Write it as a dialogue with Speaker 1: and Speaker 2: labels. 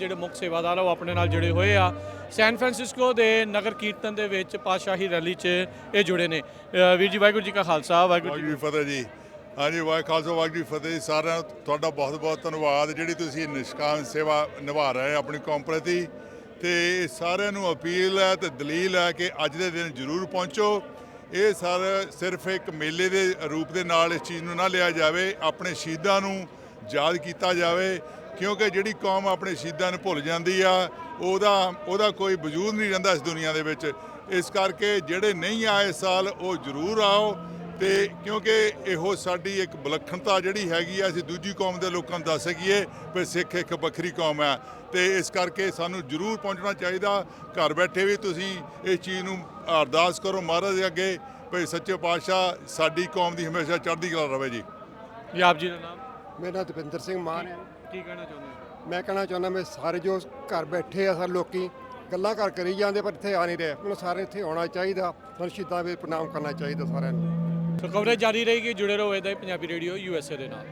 Speaker 1: ਜਿਹੜੇ ਮੁੱਖ ਸੇਵਾਦਾਰ ਉਹ ਆਪਣੇ ਨਾਲ ਜੁੜੇ ਹੋਏ ਆ ਸੈਨ ਫਰਾਂਸਿਸਕੋ ਦੇ ਨਗਰ ਕੀਰਤਨ ਦੇ ਵਿੱਚ ਪਾਤਸ਼ਾਹੀ ਰੈਲੀ 'ਚ ਇਹ ਜੁੜੇ ਨੇ। ਵੀਰ ਜੀ ਵਾਹਿਗੁਰੂ ਜੀ ਕਾ ਖਾਲਸਾ ਵਾਹਿਗੁਰੂ ਜੀ ਕੀ
Speaker 2: ਫਤਿਹ ਜੀ। ਹਾਂਜੀ ਵਾਹਿਗੁਰੂ ਖਾਲਸਾ ਵਾਹਿਗੁਰੂ ਜੀ ਫਤਿਹ। ਸਾਰਿਆਂ ਨੂੰ ਤੁਹਾਡਾ ਬਹੁਤ ਬਹੁਤ ਧੰਨਵਾਦ ਜਿਹੜੀ ਤੁਸੀਂ ਨਿਸ਼ਕਾਮ ਸੇਵਾ ਨਿਭਾ ਰਹੇ ਆਪਣੀ ਕੌਮ ਪ੍ਰਤੀ। ਅਤੇ ਸਾਰਿਆਂ ਨੂੰ ਅਪੀਲ ਹੈ ਅਤੇ ਦਲੀਲ ਹੈ ਕਿ ਅੱਜ ਦੇ ਦਿਨ ਜ਼ਰੂਰ ਪਹੁੰਚੋ। ਇਹ ਸਿਰਫ ਇੱਕ ਮੇਲੇ ਦੇ ਰੂਪ ਦੇ ਨਾਲ ਇਸ ਚੀਜ਼ ਨੂੰ ਨਾ ਲਿਆ ਜਾਵੇ, ਆਪਣੇ ਸ਼ਹੀਦਾਂ ਨੂੰ ਯਾਦ ਕੀਤਾ ਜਾਵੇ, ਕਿਉਂਕਿ ਜਿਹੜੀ ਕੌਮ ਆਪਣੇ ਸ਼ਹੀਦਾਂ ਨੂੰ ਭੁੱਲ ਜਾਂਦੀ ਆ ਉਹਦਾ ਕੋਈ ਵਜੂਦ ਨਹੀਂ ਰਹਿੰਦਾ ਇਸ ਦੁਨੀਆ ਦੇ ਵਿੱਚ। ਇਸ ਕਰਕੇ ਜਿਹੜੇ ਨਹੀਂ ਆਏ ਇਸ ਸਾਲ ਉਹ ਜ਼ਰੂਰ ਆਓ, ਅਤੇ ਕਿਉਂਕਿ ਇਹੋ ਸਾਡੀ ਇੱਕ ਵਿਲੱਖਣਤਾ ਜਿਹੜੀ ਹੈਗੀ ਆ, ਅਸੀਂ ਦੂਜੀ ਕੌਮ ਦੇ ਲੋਕਾਂ ਨੂੰ ਦੱਸ ਸਕੀਏ ਵੀ ਸਿੱਖ ਇੱਕ ਵੱਖਰੀ ਕੌਮ ਹੈ। ਅਤੇ ਇਸ ਕਰਕੇ ਸਾਨੂੰ ਜ਼ਰੂਰ ਪਹੁੰਚਣਾ ਚਾਹੀਦਾ। ਘਰ ਬੈਠੇ ਵੀ ਤੁਸੀਂ ਇਸ ਚੀਜ਼ ਨੂੰ ਅਰਦਾਸ ਕਰੋ ਮਹਾਰਾਜ ਦੇ ਅੱਗੇ ਵੀ ਸੱਚੇ ਪਾਤਸ਼ਾਹ ਸਾਡੀ ਕੌਮ ਦੀ ਹਮੇਸ਼ਾ ਚੜ੍ਹਦੀ ਕਲਾ ਰਹੇ ਜੀ।
Speaker 1: ਆਪ ਜੀ ਦਾ ਨਾਮ?
Speaker 3: ਮੇਰਾ ਨਾਮ ਦਵਿੰਦਰ ਸਿੰਘ ਮਾਨ ਹੈ।
Speaker 1: ਕੀ ਕਹਿਣਾ ਚਾਹੁੰਦੇ ਹੋ?
Speaker 3: ਮੈਂ ਕਹਿਣਾ ਚਾਹੁੰਦਾ ਮੈਂ ਸਾਰੇ ਜੋ ਘਰ ਬੈਠੇ ਆ ਸਾਰੇ ਲੋਕੀ ਗੱਲਾਂ ਕਰੀ ਜਾਂਦੇ ਪਰ ਇੱਥੇ ਆ ਨਹੀਂ ਰਹੇ, ਮੈਨੂੰ ਸਾਰੇ ਇੱਥੇ ਆਉਣਾ ਚਾਹੀਦਾ, ਸਾਨੂੰ ਸ਼ਹੀਦਾਂ ਵੇਲੇ ਪ੍ਰਣਾਮ ਕਰਨਾ ਚਾਹੀਦਾ ਸਾਰਿਆਂ ਨੂੰ।
Speaker 1: ਸੋ ਕਵਰੇਜ ਜਾਰੀ ਰਹੇਗੀ, ਜੁੜੇ ਰਹੋ ਇੱਦਾਂ ਹੀ ਪੰਜਾਬੀ ਰੇਡੀਓ USA ਦੇ ਨਾਲ।